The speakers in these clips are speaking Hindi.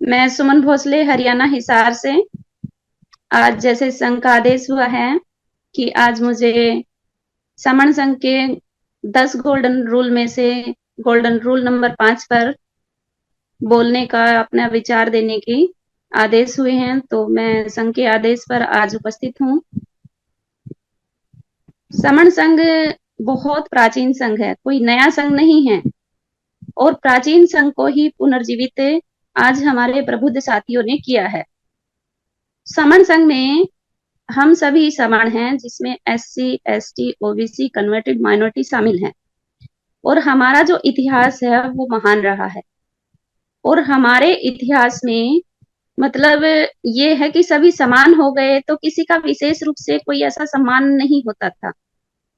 मैं सुमन भोसले हरियाणा हिसार से। आज जैसे संघ का आदेश हुआ है कि आज मुझे समण संघ के 10 गोल्डन रूल में से गोल्डन रूल नंबर 5 पर बोलने का अपना विचार देने की आदेश हुए हैं, तो मैं संघ के आदेश पर आज उपस्थित हूँ। समण संघ बहुत प्राचीन संघ है, कोई नया संघ नहीं है और प्राचीन संघ को ही पुनर्जीवित आज हमारे प्रबुद्ध साथियों ने किया है। समण संघ में हम सभी समान हैं, जिसमें SC, ST, OBC, converted minority शामिल हैं और हमारा जो इतिहास है वो महान रहा है। और हमारे इतिहास में मतलब ये है कि सभी समान हो गए, तो किसी का विशेष रूप से कोई ऐसा सम्मान नहीं होता था।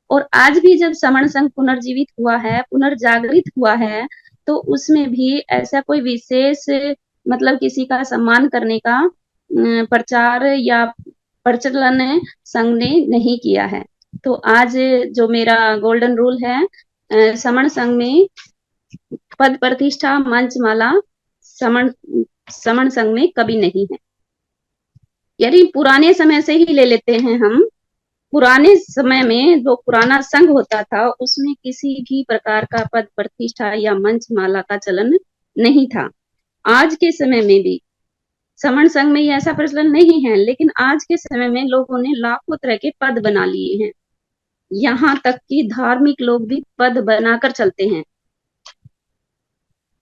और आज भी जब समण संघ पुनर्जीवित हुआ है, पुनर्जागृत हुआ है, तो उसमें भी ऐसा कोई विशेष मतलब किसी का सम्मान करने का प्रचार या प्रचलन संघ ने नहीं किया है। तो आज जो मेरा गोल्डन रूल है, समण संघ में पद प्रतिष्ठा मंचमाला समण समण संघ में कभी नहीं है। यदि पुराने समय से ही ले लेते हैं हम, पुराने समय में जो पुराना संघ होता था उसमें किसी भी प्रकार का पद प्रतिष्ठा या मंचमाला का चलन नहीं था। आज के समय में भी समण संघ में ऐसा प्रचलन नहीं है, लेकिन आज के समय में लोगों ने लाखों तरह के पद बना लिए हैं। यहाँ तक कि धार्मिक लोग भी पद बनाकर चलते हैं।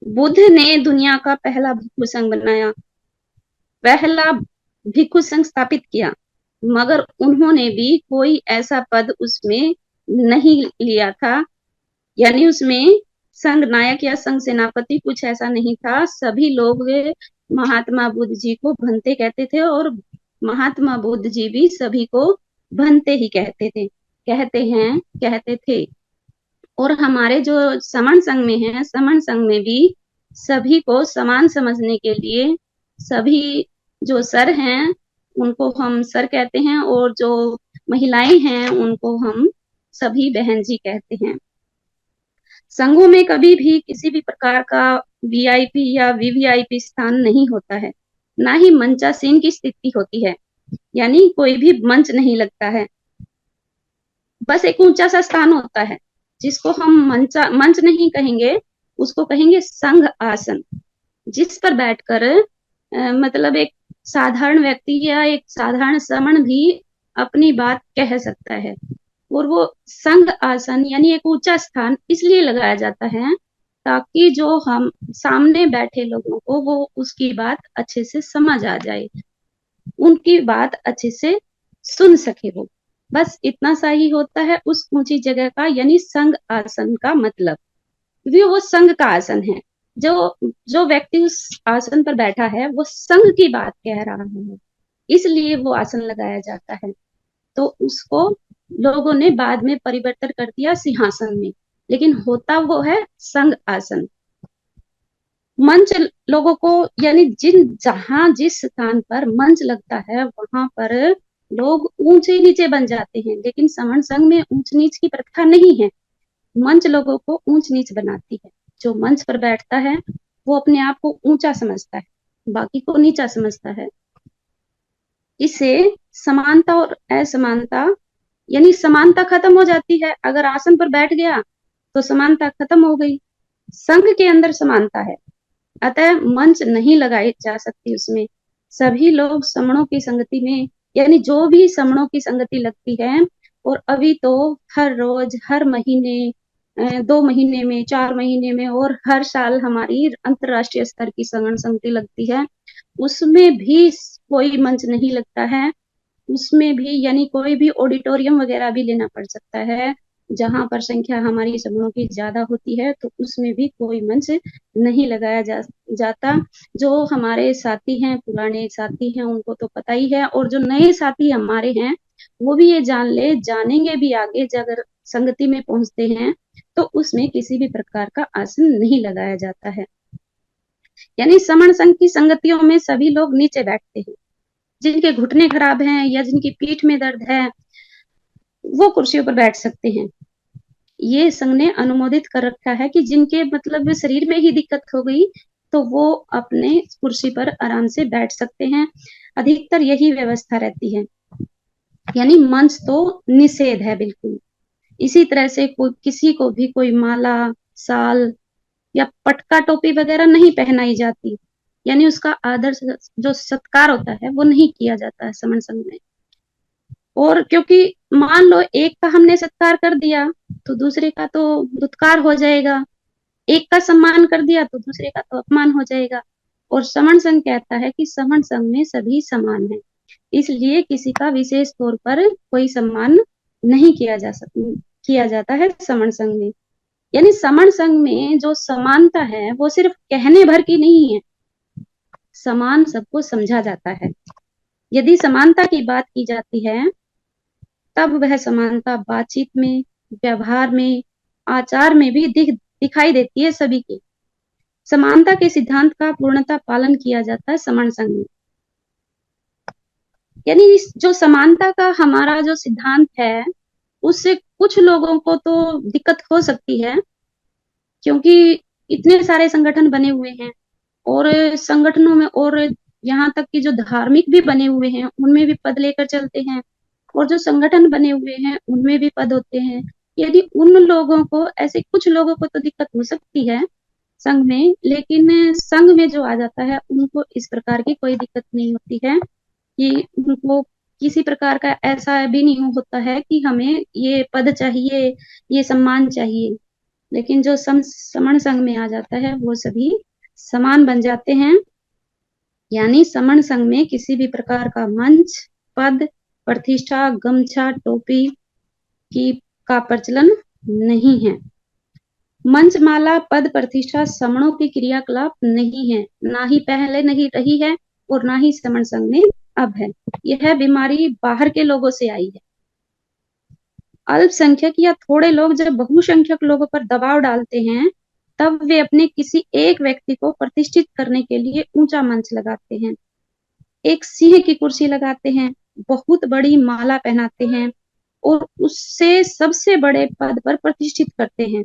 बुद्ध ने दुनिया का पहला भिक्षु संघ बनाया, पहला भिक्षु संघ स्थापित किया, मगर उन्होंने भी कोई ऐसा पद उसमें नहीं लिया था, यानी उसमें संघ नायक या संघ सेनापति कुछ ऐसा नहीं था। सभी लोग महात्मा बुद्ध जी को भंते कहते थे और महात्मा बुद्ध जी भी सभी को भंते ही कहते थे। और हमारे जो समण संघ में है, समण संघ में भी सभी को समान समझने के लिए सभी जो सर हैं उनको हम सर कहते हैं और जो महिलाएं हैं उनको हम सभी बहन जी कहते हैं। संघों में कभी भी किसी भी प्रकार का वीआईपी या वीवीआईपी स्थान नहीं होता है, ना ही मंचासीन की स्थिति होती है, यानी कोई भी मंच नहीं लगता है। बस एक ऊंचा सा स्थान होता है जिसको हम मंच नहीं कहेंगे, उसको कहेंगे संघ आसन, जिस पर बैठकर मतलब एक साधारण व्यक्ति या एक साधारण समण भी अपनी बात कह सकता है। और वो संघ आसन यानी एक ऊंचा स्थान इसलिए लगाया जाता है ताकि जो हम सामने बैठे लोगों को वो उसकी बात अच्छे से समझ आ जाए, उनकी बात अच्छे से सुन सके वो। बस इतना सा ही होता है उस ऊंची जगह का, यानी संघ आसन का मतलब। क्योंकि वो संघ का आसन है, जो जो व्यक्ति उस आसन पर बैठा है वो संघ की बात कह रहा है, इसलिए वो आसन लगाया जाता है। तो उसको लोगों ने बाद में परिवर्तन कर दिया सिंहासन में, लेकिन होता वो है संघ आसन। मंच लोगों को यानी जहां जिस स्थान पर मंच लगता है वहां पर लोग ऊंचे नीचे बन जाते हैं, लेकिन समण संघ में ऊंच नीच की प्रथा नहीं है। मंच लोगों को ऊंच नीच बनाती है। जो मंच पर बैठता है वो अपने आप को ऊंचा समझता है, बाकी को नीचा समझता है। इससे समानता और असमानता यानी समानता खत्म हो जाती है। अगर आसन पर बैठ गया तो समानता खत्म हो गई। संघ के अंदर समानता है, अतः मंच नहीं लगाई जा सकती उसमें। सभी लोग समणों की संगति में, यानी जो भी समणों की संगति लगती है, और अभी तो हर रोज, हर महीने, 2 महीने में, 4 महीने में और हर साल हमारी अंतरराष्ट्रीय स्तर की समण संगति लगती है, उसमें भी कोई मंच नहीं लगता है। उसमें भी यानी कोई भी ऑडिटोरियम वगैरह भी लेना पड़ सकता है जहां पर संख्या हमारी समूहों की ज्यादा होती है, तो उसमें भी कोई मंच नहीं लगाया जाता। जो हमारे साथी हैं, पुराने साथी हैं, उनको तो पता ही है, और जो नए साथी हमारे हैं वो भी ये जानेंगे भी आगे अगर संगति में पहुंचते हैं तो उसमें किसी भी प्रकार का आसन नहीं लगाया जाता है। यानी समण संघ की संगतियों में सभी लोग नीचे बैठते हैं। जिनके घुटने खराब हैं या जिनकी पीठ में दर्द है वो कुर्सियों पर बैठ सकते हैं। ये संघ ने अनुमोदित कर रखा है कि जिनके मतलब शरीर में ही दिक्कत हो गई तो वो अपने कुर्सी पर आराम से बैठ सकते हैं। अधिकतर यही व्यवस्था रहती है, यानी मंच तो निषेध है बिल्कुल। इसी तरह से कोई किसी को भी कोई माला, साल या पटका टोपी वगैरह नहीं पहनाई जाती, यानी उसका आदर जो सत्कार होता है वो नहीं किया जाता है समण संघ में। और क्योंकि मान लो एक का हमने सत्कार कर दिया तो दूसरे का तो दुत्कार हो जाएगा, एक का सम्मान कर दिया तो दूसरे का तो अपमान हो जाएगा। और समण संघ कहता है कि समण संघ में सभी समान है, इसलिए किसी का विशेष तौर पर कोई सम्मान नहीं किया जाता है समण संघ में। यानी समण संघ में जो समानता है वो सिर्फ कहने भर की नहीं है, समान सबको समझा जाता है। यदि समानता की बात की जाती है तब वह समानता बातचीत में, व्यवहार में, आचार में भी दिखाई देती है सभी की। समानता के सिद्धांत का पूर्णतः पालन किया जाता है समण संघ में। यानी जो समानता का हमारा जो सिद्धांत है उससे कुछ लोगों को तो दिक्कत हो सकती है, क्योंकि इतने सारे संगठन बने हुए हैं और संगठनों में, और यहाँ तक कि जो धार्मिक भी बने हुए हैं उनमें भी पद लेकर चलते हैं, और जो संगठन बने हुए हैं उनमें भी पद होते हैं। यदि उन लोगों को, ऐसे कुछ लोगों को तो दिक्कत हो सकती है संघ में, लेकिन संघ में जो आ जाता है उनको इस प्रकार की कोई दिक्कत नहीं होती है कि उनको किसी प्रकार का ऐसा भी नहीं होता है कि हमें ये पद चाहिए, ये सम्मान चाहिए। लेकिन जो समण संघ में आ जाता है वो सभी समान बन जाते हैं। यानी समण संघ में किसी भी प्रकार का मंच, पद, प्रतिष्ठा, गमछा, टोपी की का प्रचलन नहीं है। मंच, माला, पद, प्रतिष्ठा समणों की क्रियाकलाप नहीं है, ना ही पहले नहीं रही है और ना ही समण संघ में अब है। यह बीमारी बाहर के लोगों से आई है। अल्पसंख्यक या थोड़े लोग जब बहुसंख्यक लोगों पर दबाव डालते हैं तब वे अपने किसी एक व्यक्ति को प्रतिष्ठित करने के लिए ऊंचा मंच लगाते हैं, एक सिंह की कुर्सी लगाते हैं, बहुत बड़ी माला पहनाते हैं और उससे सबसे बड़े पद पर प्रतिष्ठित करते हैं।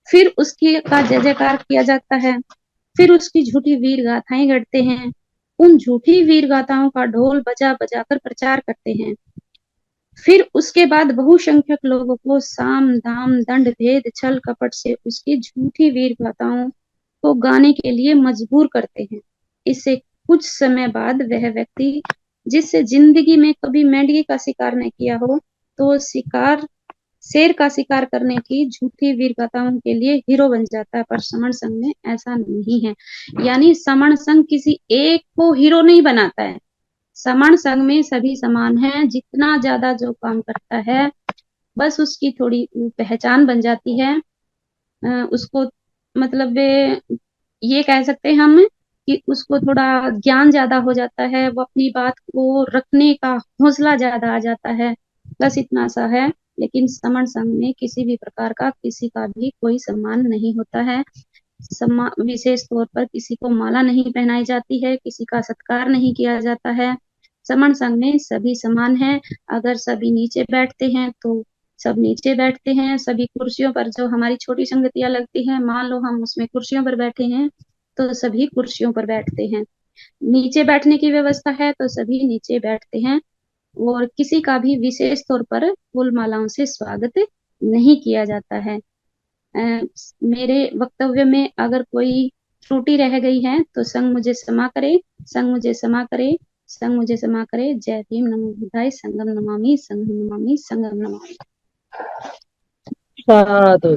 फिर उसकी का जय जयकार किया जाता है, फिर उसकी झूठी वीर गाथाएं गढ़ते हैं, उन झूठी वीर गाथाओं का ढोल बजा बजा कर प्रचार करते हैं। फिर उसके बाद बहुसंख्यक लोगों को साम दाम दंड भेद छल कपट से उसकी झूठी वीर गाथाओं को गाने के लिए मजबूर करते हैं। इससे कुछ समय बाद वह व्यक्ति जिससे जिंदगी में कभी मेंढके का शिकार नहीं किया हो, तो शेर का शिकार करने की झूठी वीर गाथाओं के लिए हीरो बन जाता है। पर समण संघ में ऐसा नहीं है। यानी समण संघ किसी एक को हीरो नहीं बनाता है। समण संघ में सभी समान हैं, जितना ज्यादा जो काम करता है बस उसकी थोड़ी पहचान बन जाती है। उसको मतलब ये कह सकते हैं हम कि उसको थोड़ा ज्ञान ज्यादा हो जाता है, वो अपनी बात को रखने का हौसला ज्यादा आ जाता है, बस इतना सा है। लेकिन समण संघ में किसी भी प्रकार का किसी का भी कोई सम्मान नहीं होता है। विशेष तौर पर किसी को माला नहीं पहनाई जाती है, किसी का सत्कार नहीं किया जाता है। समण संघ में सभी समान हैं। अगर सभी नीचे बैठते हैं तो सब नीचे बैठते हैं। सभी कुर्सियों पर, जो हमारी छोटी संगतियां लगती हैं, मान लो हम उसमें कुर्सियों पर बैठे हैं तो सभी कुर्सियों पर बैठते हैं। नीचे बैठने की व्यवस्था है तो सभी नीचे बैठते हैं और किसी का भी विशेष तौर पर फूल मालाओं से स्वागत नहीं किया जाता है। मेरे वक्तव्य में अगर कोई त्रुटि रह गई है तो संघ मुझे क्षमा करे, संघ मुझे क्षमा करे, संघ मुझे क्षमा करे। जय भीम, नमो बुद्धाय, संघम नमामि, संघम नमामि, संघम नमामि। साधु।